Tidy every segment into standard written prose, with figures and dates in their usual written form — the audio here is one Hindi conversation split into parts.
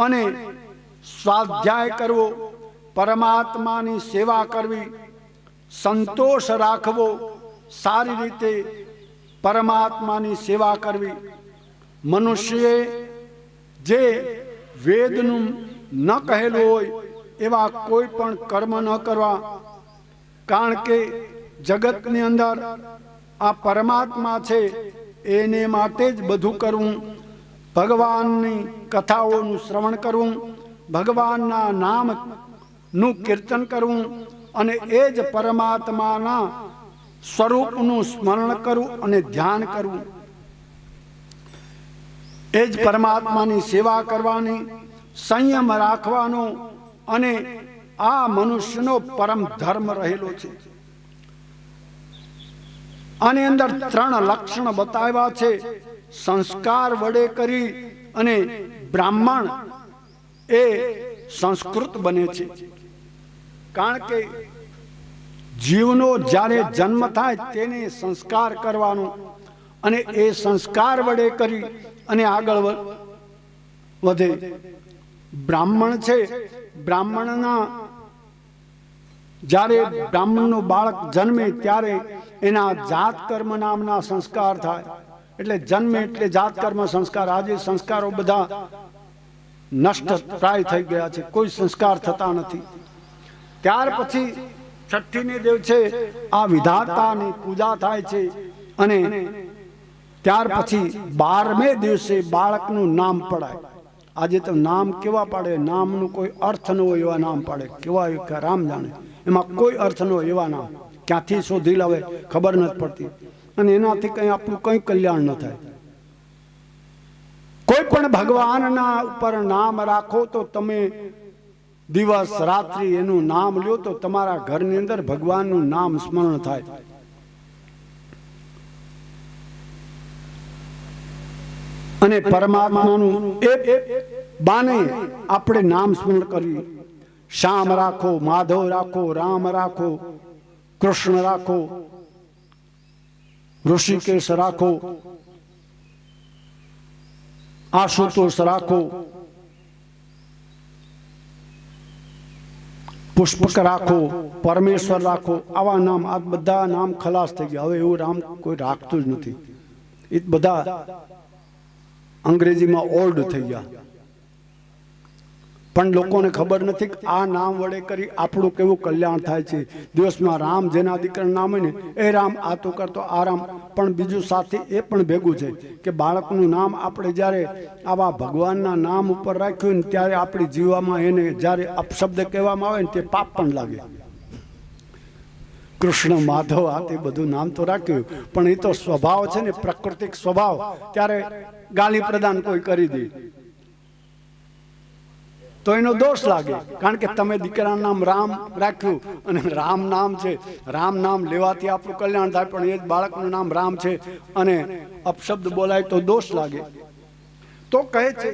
અને સ્વાધ્યાય કરવો, પરમાત્માની સેવા કરવી, સંતોષ રાખવો, સારી રીતે પરમાત્માની સેવા કરવી. મનુષ્યએ જે વેદનું ન કહેલું હોય એવા કોઈ પણ કર્મ ન કરવા, કારણ કે જગતની અંદર આ પરમાત્મા છે એને માટે જ બધું કરવું. ભગવાનની કથાઓનું શ્રવણ કરવું, ભગવાનના નામનું કીર્તન કરવું અને એ જ પરમાત્માના સ્વરૂપનું સ્મરણ કરવું અને ધ્યાન કરવું. એ જ પરમાત્માની સેવા કરવાની, સંયમ રાખવાનો અને આ મનુષ્યનો પરમ ધર્મ રહેલો છે. આની અંદર 3 લક્ષણ બતાવ્યા છે. સંસ્કાર વડે કરી અને બ્રાહ્મણ એ સંસ્કૃત બને છે. કારણ કે જીવનો જ્યારે જન્મ થાય તેને સંસ્કાર કરવાનો અને એ સંસ્કાર વડે કરી અને આગળ વધે. બ્રાહ્મણ છે, બ્રાહ્મણના જ્યારે બ્રાહ્મણનું બાળક જન્મે ત્યારે એના જાત કર્મ નામના સંસ્કાર થાય. એટલે જન્મે એટલે જાત કર્મ સંસ્કાર. આજે સંસ્કારો બધા નષ્ટ પ્રાય થઈ ગયા છે, કોઈ સંસ્કાર થતા નથી. ત્યાર પછી છઠ્ઠીને દેવ છે આ વિધાતાની પૂજા થાય છે અને ત્યાર પછી 12મે દિવસે બાળકનું નામ પડાય. આજે તો નામ કેવા પાડે, નામનું કોઈ અર્થ ન હોય એવા નામ પાડે. કેવા રામ જાણે, એમાં કોઈ અર્થ ન હોય એવા નામ ક્યાંથી શોધી લાવે ખબર નથી પડતી. અને એનાથી કંઈ આપણું કંઈ કલ્યાણ ન થાય. કોઈ પણ ભગવાનના ઉપર નામ રાખો તો તમે દિવસ રાત્રિ એનું નામ લ્યો તો તમારા ઘરની અંદર ભગવાનનું નામ સ્મરણ થાય. અને પરમાત્માનું એક બાને આપણે નામ સ્મરણ કરીએ. શ્યામ રાખો, માધવ રાખો, રામ રાખો, કૃષ્ણ રાખો, ઋષિકેશ રાખો, આશુતોષ રાખો, પુષ્પક રાખો, પરમેશ્વર રાખો. આવા નામ, આ બધા નામ ખલાસ થઈ ગયા. હવે એવું નામ કોઈ રાખતું જ નથી. એ બધા અંગ્રેજીમાં ઓલ્ડ થઈ ગયા. પણ લોકોને ખબર નથી કે આ નામ વડે કરી આપણું કેવું કલ્યાણ થાય છે. દિવસમાં રામ જેના દીકરાનું નામ હોય ને એ રામ, આ તો કરતો આ રામ. પણ બીજું સાથે એ પણ ભેગું છે કે બાળકનું નામ આપણે જ્યારે આવા ભગવાનના નામ ઉપર રાખ્યું ને ત્યારે આપણી જીવામાં એને જ્યારે અપશબ્દ કહેવામાં આવે ને તે પાપ પણ લાગે. કૃષ્ણ, માધવ, આ તે બધું નામ તો રાખ્યું પણ એ તો સ્વભાવ છે ને, પ્રાકૃતિક સ્વભાવ. ત્યારે ગાલી પ્રદાન કોઈ કરી દે તો એનો દોષ લાગે. કારણ કે તમે દીકરાનું નામ રામ રાખ્યું અને રામ નામ છે, રામ નામ લેવાથી આપણું કલ્યાણ થાય, પણ એ જ બાળકનું નામ રામ છે અને અપશબ્દ બોલાય તો દોષ લાગે. તો કહે છે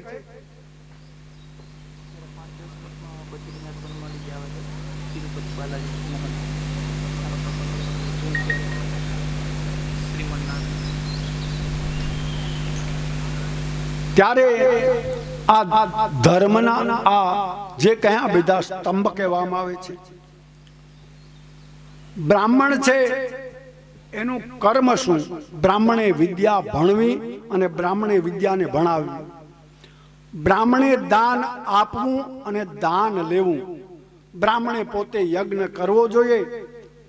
ત્યારે આ ધર્મના આ જે કયા બધા સ્તંભ કહેવામાં આવે છે. બ્રાહ્મણ છે એનું કર્મ શું? બ્રાહ્મણે વિદ્યા ભણવી અને બ્રાહ્મણે વિદ્યાને ભણાવવી. બ્રાહ્મણે દાન આપવું અને દાન લેવું. બ્રાહ્મણે પોતે યજ્ઞ કરવો જોઈએ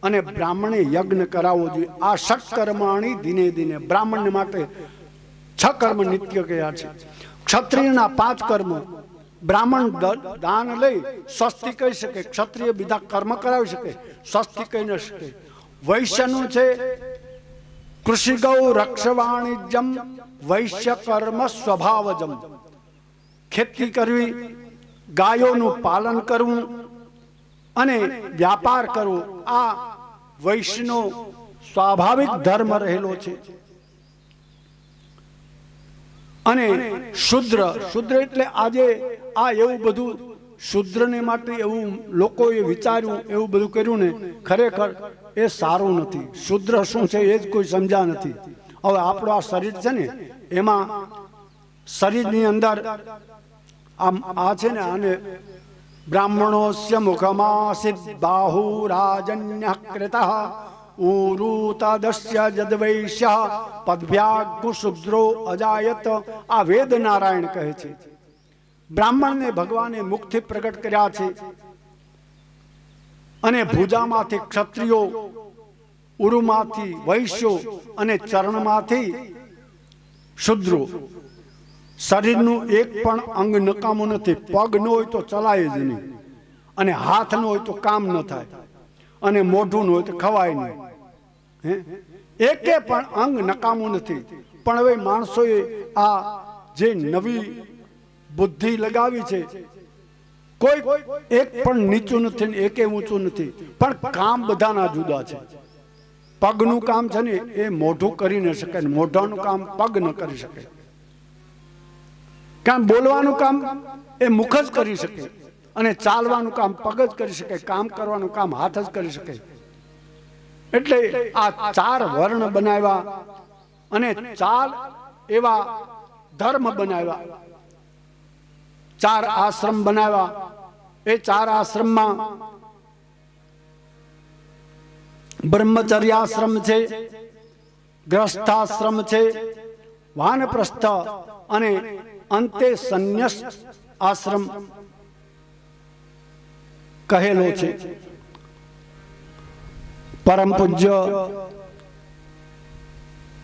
અને બ્રાહ્મણે યજ્ઞ કરાવવો જોઈએ. આ ષટ્કર્માણી દિને દિને. બ્રાહ્મણ માટે 6 કર્મ નિત્ય કયા છે. ક્ષત્રિયના 5 કર્મ. બ્રાહ્મણ દાન લઈ સ્વસ્તિ કહી શકે, ક્ષત્રિય બીજા કર્મ કરાવી શકે, સ્વસ્તિ કહી ન શકે. વૈશ્યનું છે કૃષિ ગૌ રક્ષ વાણિજ્યમ વૈશ્ય કર્મ સ્વભાવજમ. ખેતી કરવી, ગાયોનું પાલન કરવું અને વ્યાપાર કરવો, આ વૈશ્યનો સ્વાભાવિક ધર્મ રહેલો છે. અને શુદ્ર, શુદ્ર એટલે આજે આ એવું બધું શુદ્રને માટે એવું લોકોએ વિચાર્યું, એવું બધું કર્યું ને, ખરેખર એ સારું નથી. શુદ્ર શું છે એ જ કોઈ સમજ્યા નથી. હવે આપણું આ શરીર છે ને, એમાં શરીરની અંદર આમ આ છે ને આને બ્રાહ્મણોસ્ય મુખમાસિત બાહુરાજન્ય કૃતઃ ઉરુતદસ્ય જદવૈશ્ય પદભ્યાગુશુદ્રો અજાયત. આ વેદ નારાયણ કહે છે. બ્રાહ્મણને ભગવાને મુખથી પ્રગટ કર્યા છે અને ભુજામાંથી ક્ષત્રિયો, ઉરુમાંથી વૈશ્યો અને ચરણમાંથી શુદ્રો. શરીરનું એક પણ અંગ નકામું નથી. પગ ન હોય તો ચલાય જ નહીં, અને હાથ ન હોય તો કામ ન થાય, અને મોઢું ન હોય તો ખવાય નહીં. એકે પણ અંગ નકામું નથી. પણ હવે માણસોએ આ જે નવી બુદ્ધિ લગાવી છે, કોઈ એક પણ નીચું નથી ને એકે ઊંચું નથી, પણ કામ બધાના જુદા છે. પગનું કામ છે ને એ મોઢું કરી ન શકે, મોઢાનું કામ પગ ન કરી શકે. કામ બોલવાનું કામ એ મુખ જ કરી શકે, અને ચાલવાનું કામ પગ જ કરી શકે, કામ કરવાનું કામ હાથ જ કરી શકે. એટલે આ 4 વર્ણ બનાવ્યા અને 4 એવા ધર્મ બનાવ્યા, 4 આશ્રમ બનાવ્યા. એ 4 આશ્રમમાં બ્રહ્મચર્યાશ્રમ છે, ગ્રસ્થાશ્રમ છે, વાનપ્રસ્થ અને અંતે સંન્યાસ આશ્રમ કહેલો છે. પરમ પૂજ્ય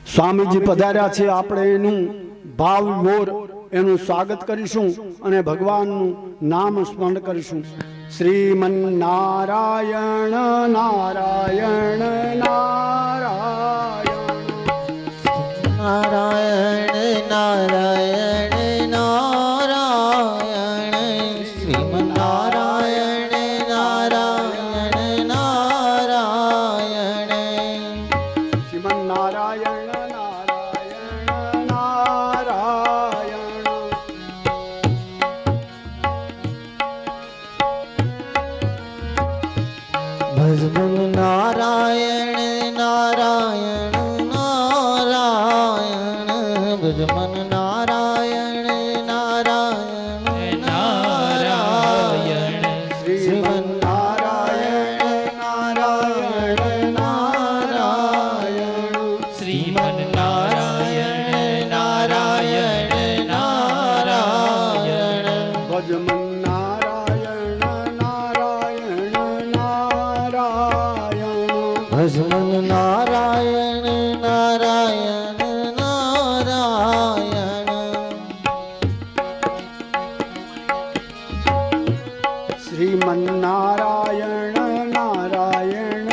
સ્વામીજી પધાર્યા છે. આપણે એનું ભાવભોર એનું સ્વાગત કરીશું અને ભગવાનનું નામ સ્મરણ કરીશું. શ્રીમન નારાયણ નારાયણ નારાયણ નારાયણ નારાયણ નારાયણ શ્રીમન નારાયણ નારાયણ નારાયણ શ્રીમન નારાયણ નારાયણ નારાયણ. ભજમન નારાયણ નારાયણ નારાયણ ભજમન નારાયણ નારાયણ નારાયણ શ્રીમન નારાયણ નારાયણ નારાયણ શ્રીમન નારાયણ નારાયણ નારાયણ ભજમન નારાયણ નારાયણ નારાયણ. ભજમન નારાયણ નારાયણ નારાયણ શ્રીમન નારાયણ નારાયણ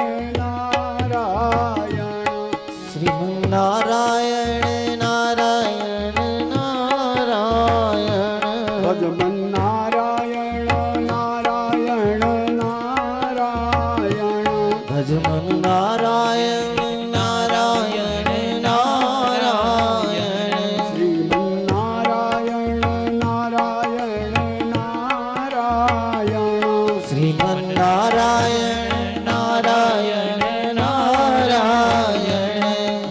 નારાયણ. શ્રીમન નારાયણ નારાયણ નારાયણ ભજમન નારાયણ નારાયણ નારાયણ. ભજમન નારાયણ નારાયણ નારાયણ શ્રીમન નારાયણ નારાયણ નારાયણ. શ્રીમન નારાયણ નારાયણ નારાયણ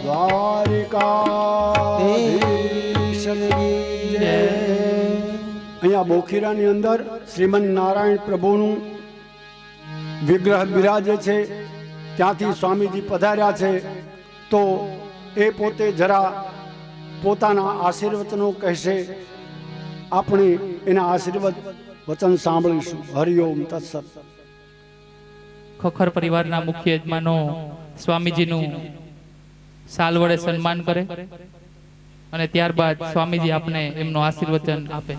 દ્વારિકાધીશની જય. અહીંયા બોખીરાની અંદર શ્રીમન નારાયણ પ્રભુનું વિગ્રહ બિરાજે છે. ત્યાંથી સ્વામીજી પધાર્યા છે. તો એ પોતે જરા પોતાના આશીર્વચનો કહેશે. આપણે એના આશીર્વાદ વચન સાંભળીશું. હરિઓમ તત્સત. ખોખર પરિવારના મુખ્ય યજમાનો સ્વામીજીનું સાલ વડે સન્માન કરે અને ત્યારબાદ સ્વામીજી આપને એમનું આશીર્વચન આપે.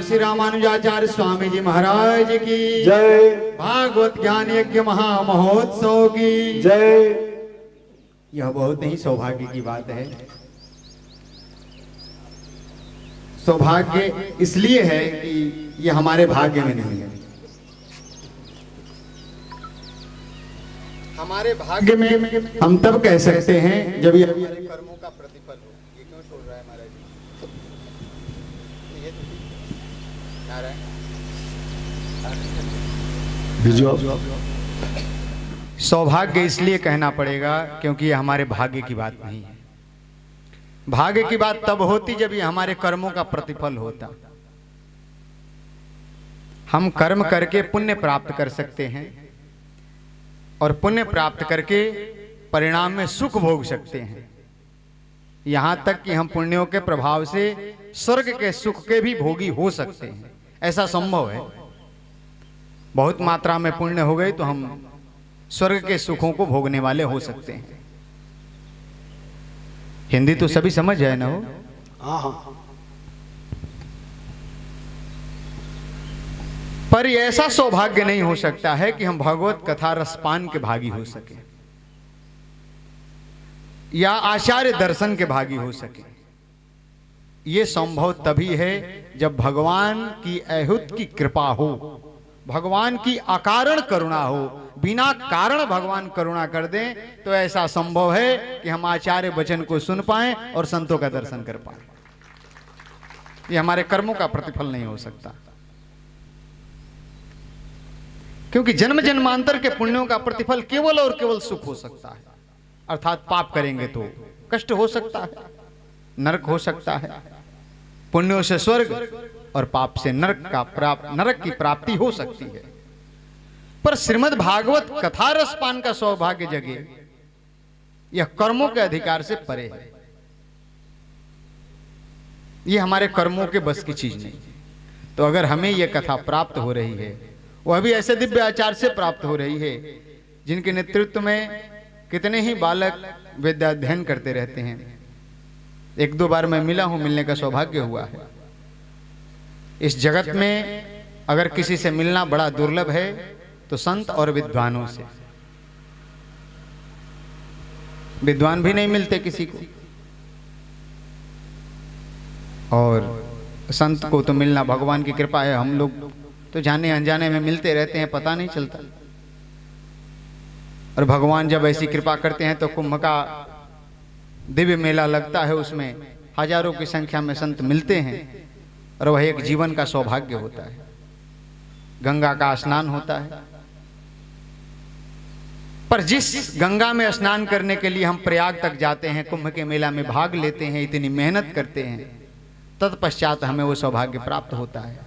श्री रामानुजाचार्य स्वामी जी महाराज की जय। भागवत ज्ञान यज्ञ महामहोत्सव की जय। यह बहुत ही सौभाग्य की बात है। सौभाग्य इसलिए है कि यह हमारे भाग्य में नहीं है। हमारे भाग्य में हम तब कह सकते हैं जब यह हमारे कर्मों का प्रतिफल हो। ये क्यों छोड़ रहा है महाराज जी? ये तो नारायण। सौभाग्य इसलिए कहना पड़ेगा क्योंकि ये हमारे भाग्य की बात नहीं है। भाग्य की बात तब होती जब ये हमारे कर्मों का प्रतिफल होता। हम कर्म करके पुण्य प्राप्त कर सकते हैं और पुण्य प्राप्त करके परिणाम में सुख भोग सकते हैं। यहां तक कि हम पुण्यों के प्रभाव से स्वर्ग के सुख के भी भोगी हो सकते हैं। ऐसा संभव है। बहुत मात्रा में पुण्य हो गए तो हम स्वर्ग के सुखों को भोगने वाले हो सकते हैं। हिंदी तो सभी समझ जाए ना हो। हाँ। पर ऐसा सौभाग्य नहीं हो सकता है कि हम भगवत कथा रसपान के भागी हो सके या आचार्य दर्शन के भागी हो सके। यह संभव तभी है जब भगवान की अहूत की कृपा हो, भगवान की अकारण करुणा हो। बिना कारण भगवान करुणा कर दें तो ऐसा संभव है कि हम आचार्य वचन को सुन पाएं और संतों का दर्शन कर पाएं। यह हमारे कर्मों का प्रतिफल नहीं हो सकता, क्योंकि जन्म जन्मांतर के पुण्यों का प्रतिफल केवल और केवल सुख हो सकता है। अर्थात पाप करेंगे तो कष्ट हो सकता है, नरक हो सकता है। पुण्यों से स्वर्ग और पाप से नरक की प्राप्ति हो सकती है। पर श्रीमद् भागवत कथा रसपान का सौभाग्य जगे यह कर्मों के अधिकार से परे है। यह हमारे कर्मों के बस की चीज नहीं। तो अगर हमें यह कथा प्राप्त हो रही है, वह भी ऐसे दिव्य आचार से प्राप्त हो रही है जिनके नेतृत्व में कितने ही बालक विद्या अध्ययन करते रहते हैं। एक दो बार मैं मिला हूं, मिलने का सौभाग्य हुआ है। इस जगत में अगर किसी से मिलना बड़ा दुर्लभ है तो संत और विद्वानों से। विद्वान भी नहीं मिलते किसी को, और संत को तो मिलना भगवान की कृपा है। हम लोग तो जाने अनजाने में मिलते रहते हैं, पता नहीं चलता। और भगवान जब ऐसी कृपा करते हैं तो कुंभ का दिव्य मेला लगता है, उसमें हजारों की संख्या में संत मिलते हैं और वह एक जीवन का सौभाग्य होता है। गंगा का स्नान होता है। पर जिस गंगा में स्नान करने के लिए हम प्रयाग तक जाते हैं, कुंभ के मेला में भाग लेते हैं, इतनी मेहनत करते हैं, तत्पश्चात हमें वो सौभाग्य प्राप्त होता है।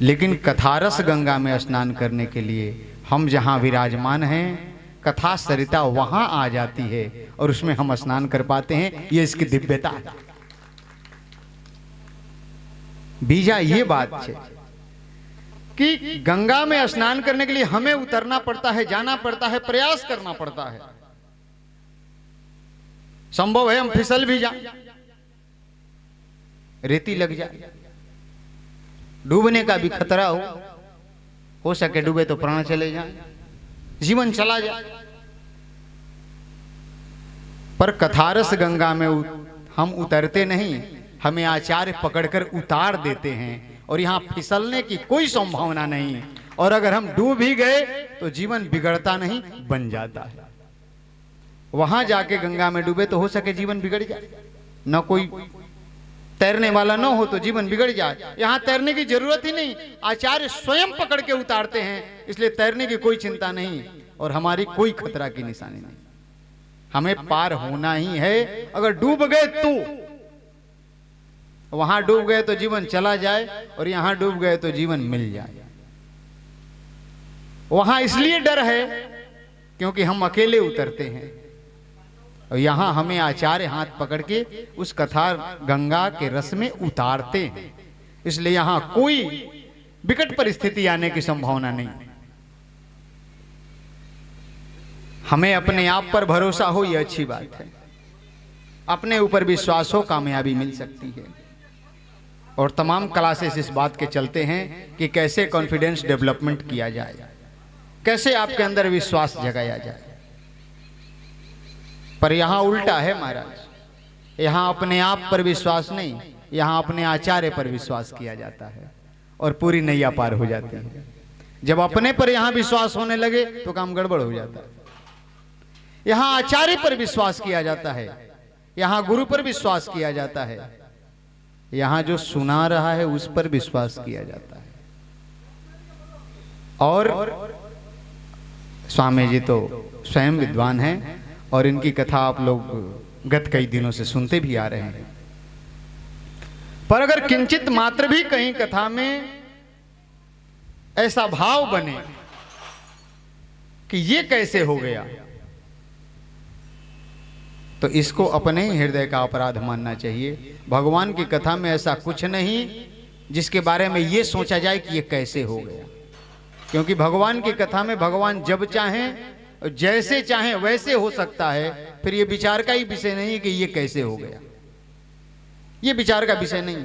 लेकिन कथारस गंगा में स्नान करने के लिए हम जहां विराजमान हैं, कथा सरिता वहां आ जाती है और उसमें हम स्नान कर पाते हैं। ये इसकी दिव्यता है। बीजा ये बात है कि गंगा में स्नान करने के लिए हमें उतरना पड़ता है, जाना पड़ता है, प्रयास करना पड़ता है। संभव है हम फिसल भी जाएं, रेती लग जाए, डूबने का भी खतरा हो सके डूबे तो प्राण चले जाए, जीवन चला जाए। पर कथारस गंगा में हम उतरते नहीं, हमें आचार्य पकड़कर उतार देते हैं और यहां फिसलने की कोई संभावना नहीं। और अगर हम डूब भी गए तो जीवन बिगड़ता नहीं, बन जाता है। वहां जाके गंगा में डूबे तो हो सके जीवन बिगड़ जाए, न कोई तैरने वाला न हो तो जीवन बिगड़ जाए। यहां तैरने की जरूरत ही नहीं, आचार्य स्वयं पकड़ के उतारते हैं, इसलिए तैरने की कोई चिंता नहीं और हमारी कोई खतरा की निशानी नहीं। हमें पार होना ही है। अगर डूब गए तो वहां डूब गए तो जीवन चला जाए और यहां डूब गए तो जीवन मिल जाए। वहां इसलिए डर है क्योंकि हम अकेले उतरते हैं और यहां हमें आचार्य हाथ पकड़ के उस कथा गंगा के रस में उतारते हैं। इसलिए यहां कोई विकट परिस्थिति आने की संभावना नहीं। हमें अपने आप पर भरोसा हो, यह अच्छी बात है। अपने ऊपर विश्वास हो, कामयाबी मिल सकती है। और तमाम क्लासेस इस बात के चलते हैं कि कैसे कॉन्फिडेंस डेवलपमेंट किया जाए, कैसे आपके अंदर विश्वास जगाया जाए। पर यहाँ उल्टा है महाराज, यहाँ अपने आप पर विश्वास नहीं, यहाँ अपने आचार्य पर विश्वास किया जाता है और पूरी नैया पार हो जाती है। जब अपने पर यहाँ विश्वास होने लगे तो काम गड़बड़ हो जाता है। यहाँ आचार्य पर विश्वास किया जाता है, यहाँ गुरु पर विश्वास किया जाता है, यहाँ जो सुना रहा है उस पर विश्वास किया जाता है। और स्वामी जी तो स्वयं विद्वान हैं और इनकी कथा आप लोग गत कई दिनों से सुनते भी आ रहे हैं। पर अगर किंचित मात्र भी कहीं कथा में ऐसा भाव बने कि ये कैसे हो गया, तो इसको अपने ही हृदय का अपराध मानना चाहिए। भगवान की कथा में ऐसा कुछ नहीं जिसके बारे में ये सोचा जाए कि ये कैसे हो गया, क्योंकि भगवान की कथा में भगवान जब चाहें जैसे चाहें वैसे हो सकता है। फिर ये विचार का ही विषय नहीं कि ये कैसे हो गया, ये विचार का विषय नहीं।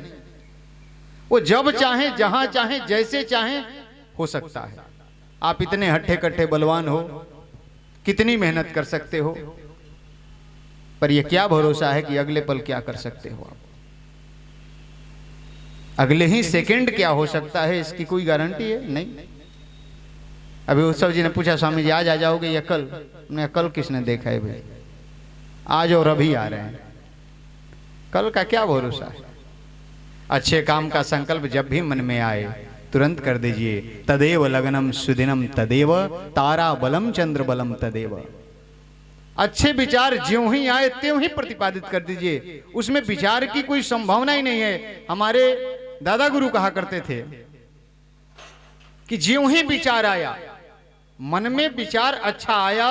वो जब चाहें जहां चाहें जैसे चाहें हो सकता है। आप इतने हट्ठे कट्ठे बलवान हो, कितनी मेहनत कर सकते हो, पर यह क्या भरोसा है कि अगले पल क्या कर सकते हो आप, अगले ही सेकंड क्या हो सकता है, इसकी कोई गारंटी है नहीं। अभी उत्सव जी ने पूछा स्वामी जी आज आ जाओगे या कल? हमने कल किसने देखा है भाई, आज और अभी आ रहे हैं, कल का क्या भरोसा है। अच्छे काम का संकल्प जब भी मन में आए तुरंत कर दीजिए। तदेव लग्नम सुदिनम तदेव तारा बलम चंद्र बलम तदेव। अच्छे विचार ज्यों ही आए त्यों ही प्रतिपादित कर दीजिए, उसमें विचार की कोई संभावना ही नहीं है। हमारे दादा गुरु कहा करते थे कि ज्यों ही विचार आया, मन में विचार अच्छा आया,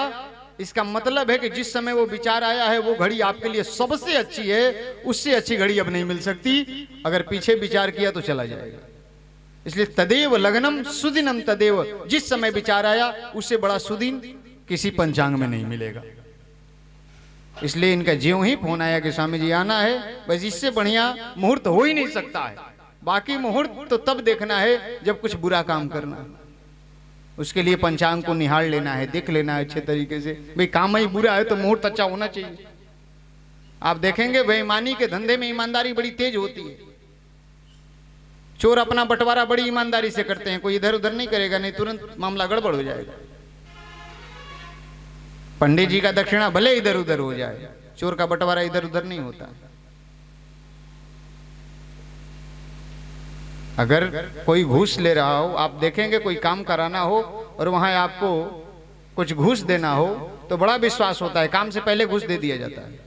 इसका मतलब है कि जिस समय वो विचार आया है वो घड़ी आपके लिए सबसे अच्छी है, उससे अच्छी घड़ी अब नहीं मिल सकती। अगर पीछे विचार किया तो चला जाएगा। इसलिए तदेव लग्नम सुदिनम तदेव, जिस समय विचार आया उससे बड़ा सुदिन किसी पंचांग में नहीं मिलेगा। इसलिए इनका ज्यों ही फोन आया कि स्वामी जी आना है, बस इससे बढ़िया मुहूर्त हो ही नहीं सकता है। बाकी मुहूर्त तो तब देखना है जब कुछ बुरा काम करना है, उसके लिए पंचांग को निहार लेना है, देख लेना है अच्छे तरीके से। भाई काम ही बुरा है तो मुहूर्त अच्छा होना चाहिए। आप देखेंगे बेईमानी के धंधे में ईमानदारी बड़ी तेज होती है। चोर अपना बंटवारा बड़ी ईमानदारी से करते हैं, कोई इधर उधर नहीं करेगा, नहीं तुरंत मामला गड़बड़ हो जाएगा। पंडित जी का दक्षिणा भले इधर उधर हो जाए, चोर का बंटवारा इधर उधर नहीं होता। अगर कोई घूस ले रहा हो, आप देखेंगे कोई काम कराना हो और वहां आपको कुछ घूस देना हो तो बड़ा विश्वास होता है, काम से पहले घूस दे दिया जाता है।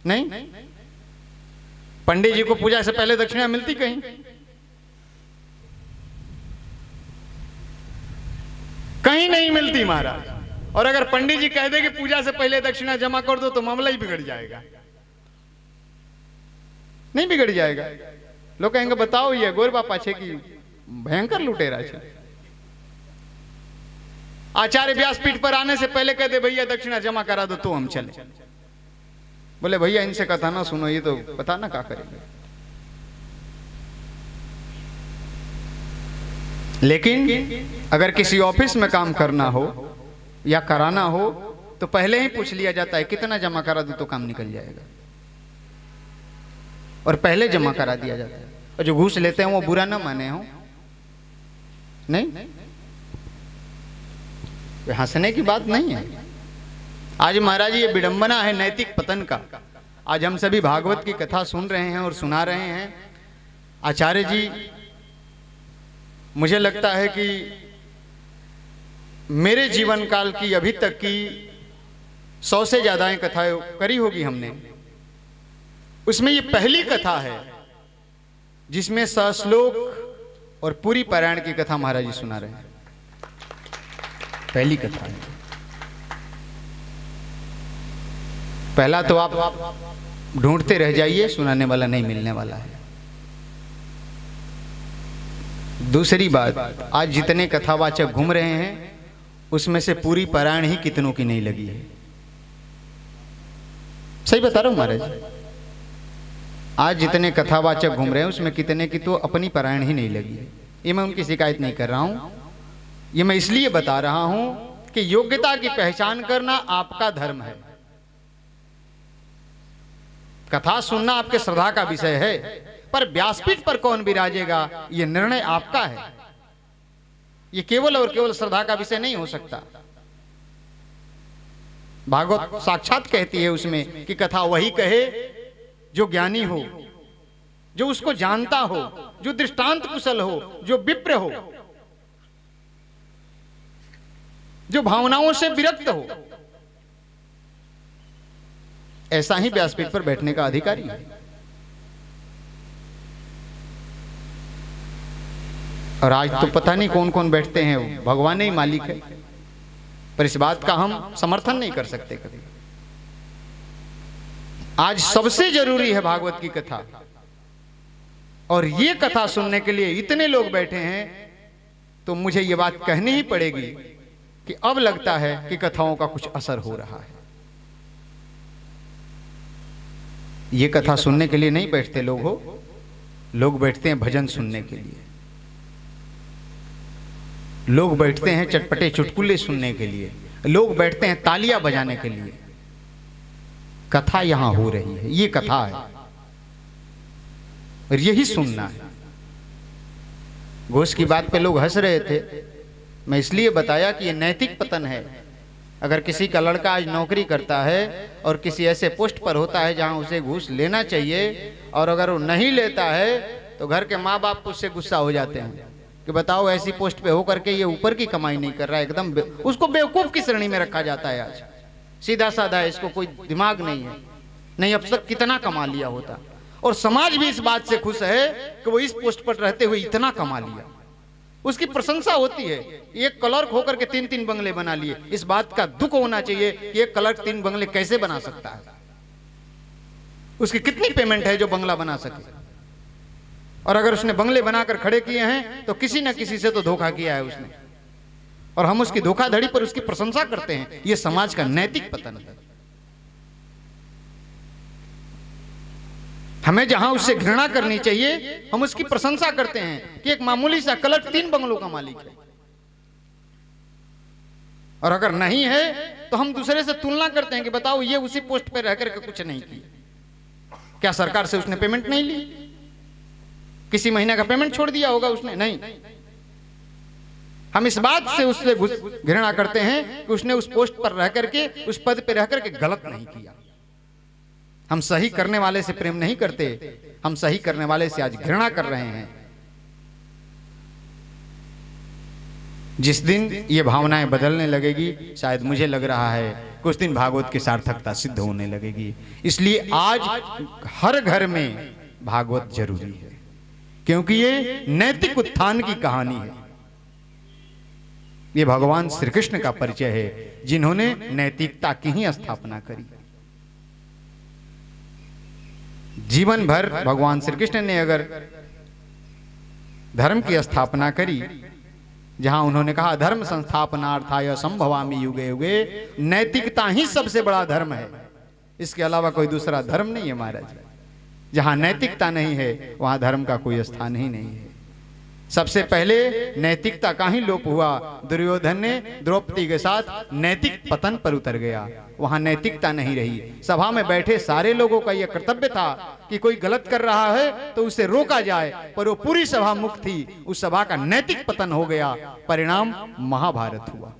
नहीं, पंडित जी को पूजा से पहले दक्षिणा मिलती कहीं? कहीं नहीं मिलती महाराज। और अगर पंडित जी कह दे कि पूजा से पहले दक्षिणा जमा कर दो तो मामला ही बिगड़ जाएगा। नहीं बिगड़ जाएगा? लोग कहेंगे बताओ ये गोर बापा छे की भयंकर लुटेरा छे। आचार्य व्यासपीठ पर आने से पहले कहते भैया दक्षिणा जमा करा दो तो हम चले। बोले भैया इनसे कथा ना सुनो, ये तो पता ना क्या करेंगे। लेकिन अगर किसी ऑफिस में काम करना हो या कराना हो तो पहले ही पूछ लिया जाता है कितना जमा करा दो तो काम निकल जाएगा, और पहले जमा करा दिया जाता है। और जो घूस लेते हैं वो बुरा ना माने हो, नहीं, हंसने की बात नहीं है। आज महाराज ये विडंबना है नैतिक पतन का। आज हम सभी भागवत की कथा सुन रहे हैं और सुना रहे हैं। आचार्य जी, मुझे लगता है कि मेरे जीवन काल की अभी तक की 100 से ज्यादा कथाएं करी होगी हमने, उसमें ये पहली कथा है जिसमें सश्लोक और पूरी पारायण की कथा महाराज जी सुना रहे हैं। पहली कथा है। पहला तो आप ढूंढते रह जाइए, सुनाने वाला नहीं मिलने वाला है। दूसरी बात, आज जितने कथावाचक घूम रहे हैं उसमें से पूरी पारायण ही कितनों की नहीं लगी है। सही बता रहा हूं महाराज। आज जितने कथावाचक घूम रहे हैं उसमें कितने की तो अपनी पारायण ही नहीं लगी है। ये मैं उनकी शिकायत नहीं कर रहा हूं, ये मैं इसलिए बता रहा हूं कि योग्यता की पहचान करना आपका धर्म है। कथा सुनना आपके श्रद्धा का विषय है, पर व्यासपीठ पर कौन विराजेगा यह निर्णय आपका है। यह केवल और केवल श्रद्धा का विषय नहीं हो सकता। भागवत साक्षात कहती है उसमें कि कथा वही कहे जो ज्ञानी हो, जो उसको जानता हो, जो दृष्टांत कुशल हो, जो विप्र हो, जो भावनाओं से विरक्त हो। ऐसा ही व्यासपीठ पर बैठने का अधिकारी है। और आज तो पता नहीं कौन कौन बैठते हैं, भगवान ही मालिक है, पर इस बात का हम समर्थन नहीं कर सकते कभी। आज सबसे जरूरी है भागवत की कथा, और ये कथा सुनने के लिए इतने लोग बैठे हैं, तो मुझे ये बात कहनी ही पड़ेगी कि अब लगता है कि कथाओं का कुछ असर हो रहा है। ये कथा सुनने के लिए नहीं बैठते लोग, हो लोग बैठते हैं भजन सुनने के लिए, लोग बैठते हैं चटपटे चुटकुले सुनने के लिए, लोग बैठते हैं तालियां बजाने के लिए। कथा यहां हो रही है, ये कथा है और यही सुनना है। घोष की बात पे लोग हंस रहे थे, मैं इसलिए बताया कि ये नैतिक पतन है। अगर किसी का लड़का आज नौकरी करता है और किसी ऐसे पोस्ट पर होता है जहां उसे घूस लेना चाहिए, और अगर वो नहीं लेता है तो घर के माँ बाप उससे गुस्सा हो जाते हैं कि बताओ ऐसी पोस्ट पे होकर के ये ऊपर की कमाई नहीं कर रहा है, एकदम उसको बेवकूफ की श्रेणी में रखा जाता है। आज सीधा साधा है, इसको कोई दिमाग नहीं है, नहीं अब तक कितना कमा लिया होता। और समाज भी इस बात से खुश है कि वो इस पोस्ट पर रहते हुए इतना कमा लिया, उसकी प्रशंसा होती है। एक क्लर्क होकर के 3-3 बंगले बना लिए, इस बात का दुख होना चाहिए कि एक क्लर्क 3 बंगले कैसे बना सकता है, उसकी कितनी पेमेंट है जो बंगला बना सके। और अगर उसने बंगले बनाकर खड़े किए हैं तो किसी न किसी से तो धोखा किया है उसने, और हम उसकी धोखाधड़ी पर उसकी प्रशंसा करते हैं। यह समाज का नैतिक पतन है। हमें जहां उससे घृणा करनी चाहिए हम उसकी प्रशंसा करते हैं कि एक मामूली सा क्लर्क 3 बंगलों का मालिक है। और अगर नहीं है तो हम दूसरे से तुलना करते हैं कि बताओ ये उसी पोस्ट पर रहकर के कुछ नहीं किया, क्या सरकार से उसने पेमेंट नहीं ली, किसी महीने का पेमेंट छोड़ दिया होगा उसने, नहीं। हम इस बात से उससे घृणा करते हैं कि उसने उस पोस्ट पर रह करके, उस पद पर रह करके गलत नहीं किया। हम सही करने वाले से प्रेम नहीं करते, हम सही करने वाले से आज घृणा कर रहे हैं। जिस दिन ये भावनाएं बदलने लगेगी, शायद मुझे लग रहा है कुछ दिन भागवत की सार्थकता सिद्ध होने लगेगी। इसलिए आज हर घर में भागवत जरूरी है, क्योंकि ये नैतिक उत्थान की कहानी है। ये भगवान श्री कृष्ण का परिचय है, जिन्होंने नैतिकता की ही स्थापना करी। जीवन भर भगवान श्री कृष्ण ने अगर धर्म की स्थापना करी, जहां उन्होंने कहा धर्म संस्थापनार्थाय संभवामि युगे युगे, नैतिकता ही सबसे बड़ा धर्म है, इसके अलावा कोई दूसरा धर्म नहीं है महाराज। जहां नैतिकता नहीं है वहां धर्म का कोई स्थान ही नहीं है। सबसे पहले नैतिकता का ही लोप हुआ। दुर्योधन ने द्रौपदी के साथ नैतिक पतन पर उतर गया, वहां नैतिकता नहीं रही। सभा में बैठे सारे लोगों का यह कर्तव्य था कि कोई गलत कर रहा है तो उसे रोका जाए, पर वो पूरी सभा मुक्त थी, उस सभा का नैतिक पतन हो गया, परिणाम महाभारत हुआ।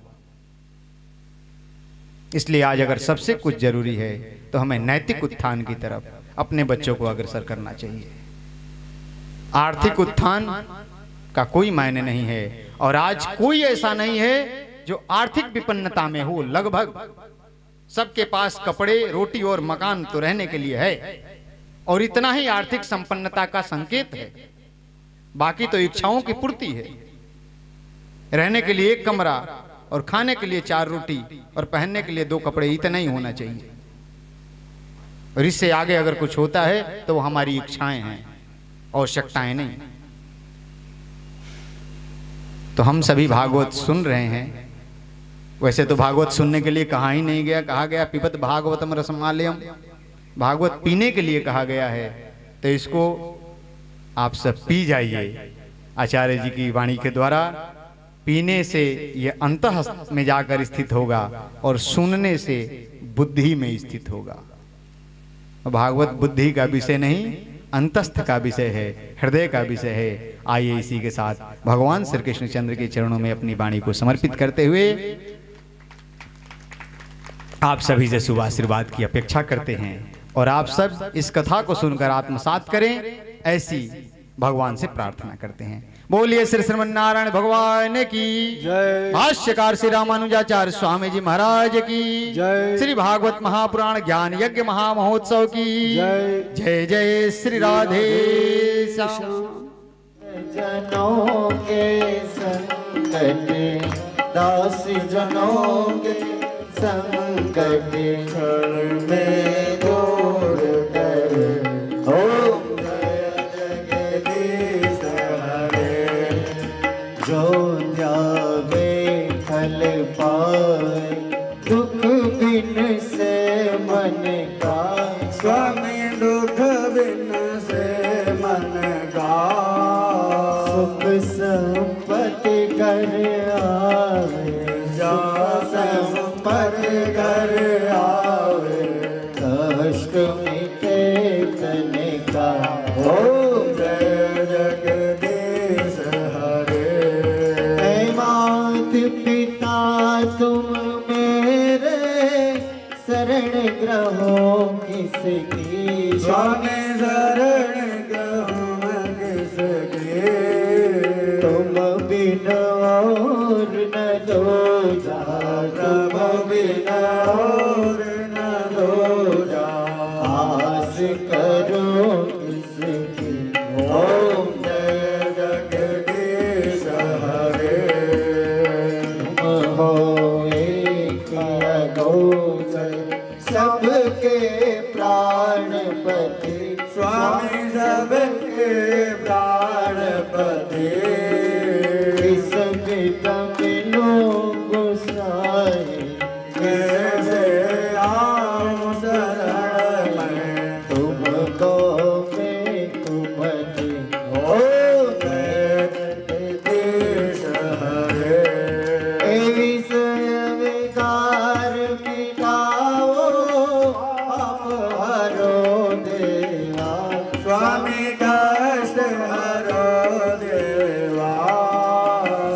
इसलिए आज अगर सबसे कुछ जरूरी है तो हमें नैतिक उत्थान की तरफ अपने बच्चों को अग्रसर करना चाहिए। आर्थिक उत्थान का कोई मायने नहीं है, और आज कोई ऐसा नहीं है जो आर्थिक विपन्नता में हो। लगभग सबके पास कपड़े, रोटी और मकान तो रहने के लिए है, और इतना ही आर्थिक संपन्नता का संकेत है। बाकी तो इच्छाओं की पूर्ति है। रहने के लिए 1 कमरा और खाने के लिए 4 रोटी और पहनने के लिए 2 कपड़े, इतना ही होना चाहिए। और इससे आगे अगर कुछ होता है तो वो हमारी इच्छाएं हैं, आवश्यकताएं नहीं। तो हम सभी भागवत सुन रहे हैं। वैसे तो भागवत सुनने के लिए कहा ही नहीं गया, कहा गया पिबत भागवतम रसमालयम, भागवत पीने के लिए कहा गया है। तो इसको आप सब पी जाइए। आचार्य जी की वाणी के द्वारा पीने से ये अंतः में जाकर स्थित होगा और सुनने से बुद्धि में स्थित होगा। भागवत बुद्धि का विषय नहीं, अंतस्थ का विषय है, हृदय का विषय है। आइए इसी के साथ भगवान श्री कृष्णचंद्र के चरणों में अपनी वाणी को समर्पित करते हुए आप सभी से शुभ आशीर्वाद की अपेक्षा करते हैं और आप सब इस कथा को सुनकर आत्मसात करें, ऐसी भगवान से प्रार्थना करते हैं। बोलिए श्री श्रीमन नारायण भगवान की जय। भाष्यकार श्री रामानुजाचार्य स्वामी जी महाराज की जय। श्री भागवत महापुराण ज्ञान यज्ञ महामहोत्सव की जय। जय जय श्री राधे श्याम। जनों के संकट, दास जनों के संकट क्षण में दूर कर। ओम जय जगदीश हरे, जो ध्यावे फल पाए, दुख बिन से मन का। स्वामी दुख बिन से मन का, सुख संपत्ति कर आवे, पर घर आवे, कष्ट मिटे तन का। ओम जय जगदीश हरे। ऐ मात पिता तुम मेरे, शरण ग्रहो किसकी। स्वामी शरण गहूँ किसके, तुम बिन और न दो जा, प्रभु बिन और न दो जा। आस करो किसकी। ओम जय जगदीश हरे। तुम हो एक अगोचर, सबके प्राणपति। स्वामी सबके प्राणपति, सब तमिलो गोसाई। कैसे आऊं शरण में, तुमको मैं कुमति। ओम जय जगदीश हरे। विषय विकार मिटाओ, पाप हरो देवा। स्वामी कष्ट हरो देवा,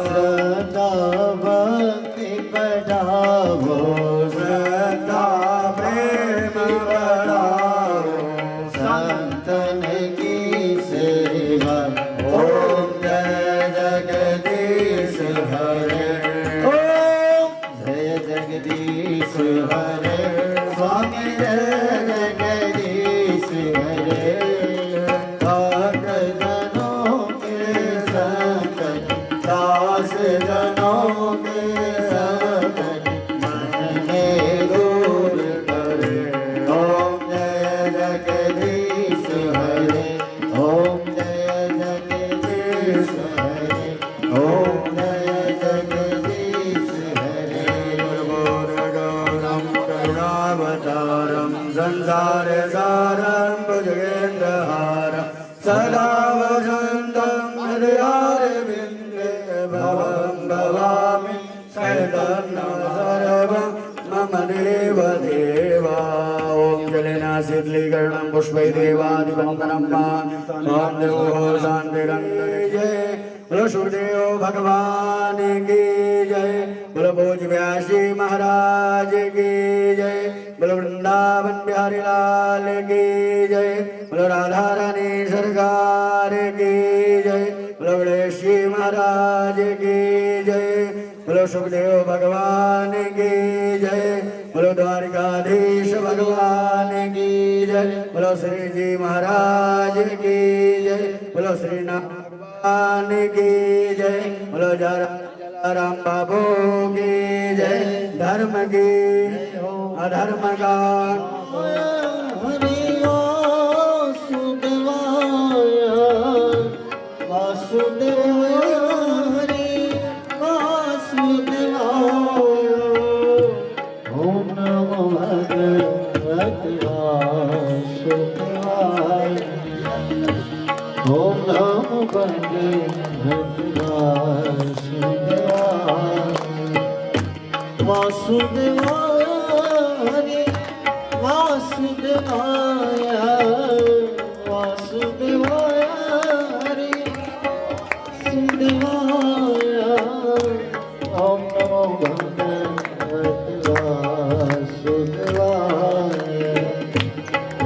सदा भक्ति बढ़ावो, सदा प्रेम बढ़ाओ, संतन की सेवा। ओम जय जगदीश हरे। ओम जय जगदीश हरे, स्वामी जय जगदीश हरे। भक्त जनों के संकट, दास जनों के संकट मन में दूर करे। ओम जय जगदीश हरे। ओम जय जगदीश हरे, ओम जय जगदीश हरे। गौरम करुणावतारम संसार सारम भुजगेन्द्रहारम सदा वसंतम हृदयारविंदे भवं भवामि शरणं सर्वं मम देव देवा। ओम जलेना शीतलीकरणं पुष्पै देवादिवन्दनं मां देवो शान्तिरन्तरि जय। बोलो सुखदेव भगवान की जय। बोलो भोज व्यास जी महाराज की जय। बोलो वृंदावन बिहारी लाल की जय। बोलो राधा रानी सरकार की जय। बोलो गणेश जी महाराज की जय। बोलो सुखदेव भगवान की जय। बोलो द्वारिकाधीश भगवान की जय। बोलो श्री जी महाराज की जय। बोलो श्रीनाथ भगवान की जय। बोलो जलाराम बाबू की जय। धर्म की अधर्म का हरि वासुदेवाय, वासुदेवाय हरि वासुदेवाय। ओम नमो भगवते वासुदेवाय। वासुदेवाय हरे वासुदेवाय वासुदेवाय हरे वासुदेवाय ओम नमो भगवते वासुदेवाय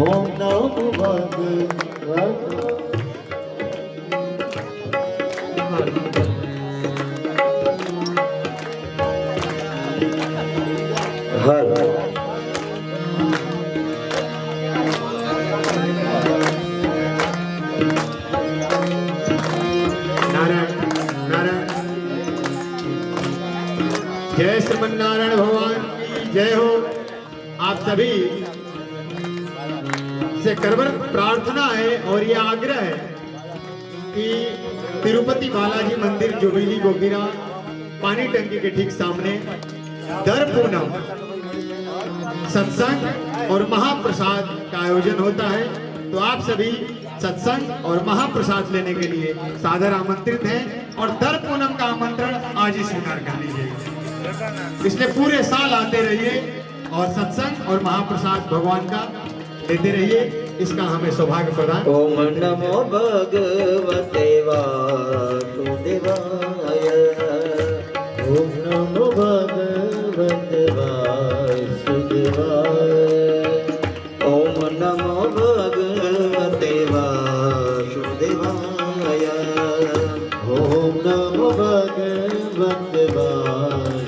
ओम नमो भगवते हर नारायण नारायण जय श्रीमन नारायण भगवान की जय हो। आप सभी से करवर प्रार्थना है और यह आग्रह है कि तिरुपति बालाजी मंदिर जुबिली गोगिरा पानी टंकी के ठीक सामने दर पूनम सत्संग और महाप्रसाद का आयोजन होता है। तो आप सभी सत्संग और महाप्रसाद लेने के लिए सादर आमंत्रित हैं और दर पूनम का आमंत्रण आज ही स्वीकार कर लीजिए। इसलिए पूरे साल आते रहिए और सत्संग और महाप्रसाद भगवान का लेते रहिए। इसका हमें सौभाग्य प्रदान। ओम नमो भगवते वासुदेवाय ओम नमो भगवते वासुदेवाय ओम नमो भगवते वासुदेवाय ओम नमो भगवते वासुदेवाय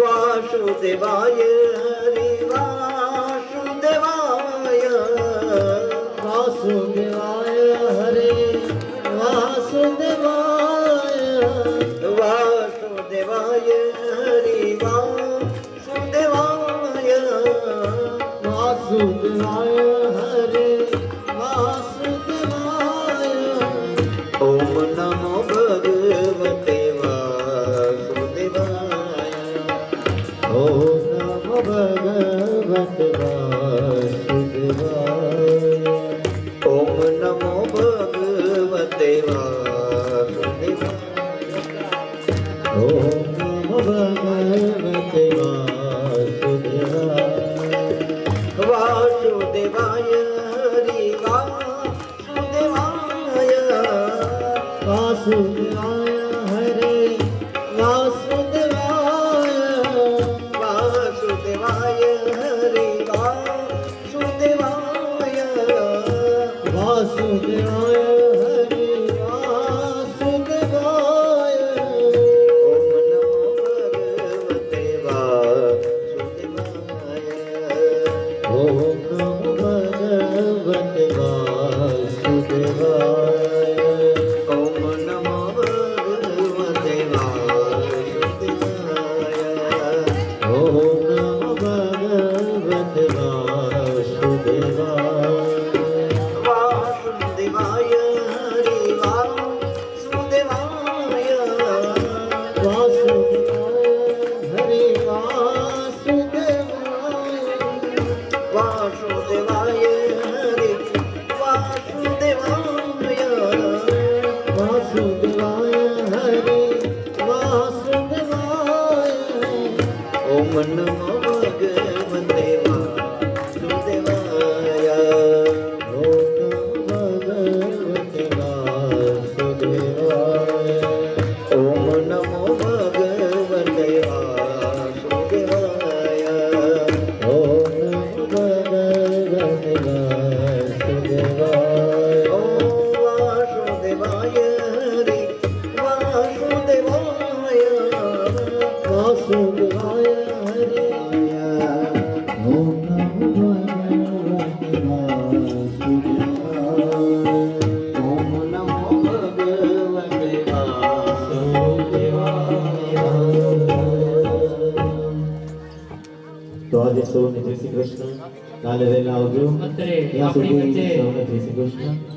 वासुदेवाय हरि वासुदेवाय वासुदेवाय हरे वासुदेवाय वासुदेवाय हरि वासुदेवाय वासुदेवाय हरे वासुदेवाय ओम नमो भगवते वासुदेवाय ओम नमो भगवते वासुदेवाय ओम नमो भगवते वासुदेवाय ओम नमो भगवते वासुदेवाय वासुदेवाय हरि वासुदेवाय वासुदेवाय हरे वासुदेवाय वासुदेवाय हरे वासुदेवाय वासुदेवाय हरे वासुदेवाय ओम नमो भगवते वासुदेवाय ओम नमो भगवते वासुदेवाय ओम नमो भगवते वासुदेवाय ओम नमो भगवते वासुदेवाय वासुदेवाय हरि वासुदेवाय वासुदेवाय हरि वासुदेवाय वासुदेवाय हरि वासुदेवाय वासुदेवाय हरि वासुदेवाय ओम नमो भगवते वासुदेवाय ओम नमो भगवते वासुदेवाय ओम नमो भगवते वासुदेवाय ओम नमो भगवते वासुदेवाय ओम वासुदेवाय हरि वासुदेवाय वासुदेवाय हरि ओम नमो भगवते वासुदेवाय ओम नमो भगवते वासुदेवाय तो આજે સૌને જય શ્રી કૃષ્ણ કાલે વહેલા આવજો અત્રે ત્યાં આપણી સુધી વચ્ચે સૌને જય શ્રી કૃષ્ણ